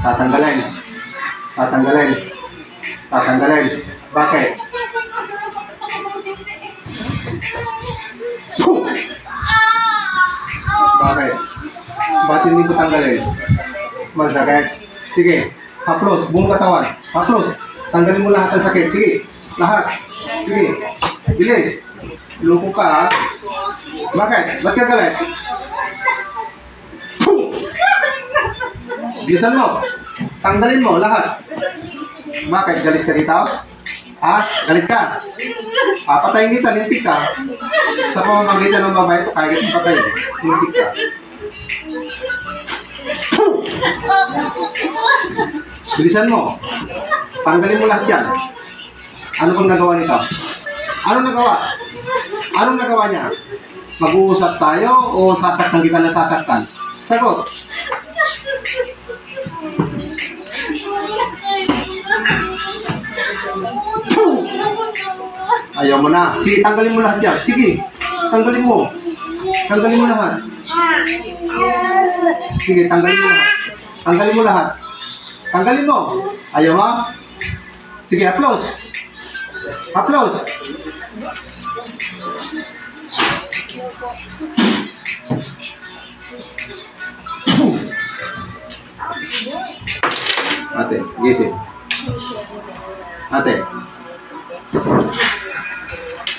Tatanggalin. Tatanggalin. Tatanggalin. Bakit? Bakit? Bakit hindi ko tanggalin? Masakit. Sige. Haplos. Buong katawan. Haplos. Tanggalin mo lahat ng sakit. Sige. Lahat. Sige. Bilis. Luko ka ha. Bakit? Ba't ka galit? Bilisan mo. Tanggalin mo lahat. Bakit? Galit ka dito? Ha? Galit ka? Papatayin kita, lintik ka. Sa pamamagitan ng babae ito, kaya kitang patayin. Lintik ka. Bilisan mo. Tanggalin mo lahat yan. Ano bang nagawa nito? Anong nagawa? Anong nagawa niya? Mag-uusap tayo o sasaktan kita na sasaktan? Sagot. Ayaw mo na. Sige, tanggalin mo lahat yan. Sige, tanggalin mo. Tanggalin mo lahat. Sige, tanggalin mo lahat. Tanggalin mo lahat. Tanggalin mo. Ayaw mo? Sige, applause. Applause. Ate, gising. Ate.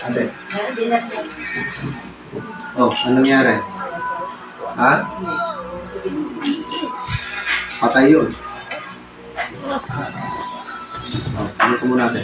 Ate. Oh, anong nangyari? Ha? Patay yun. Oh, ano ko muna ate?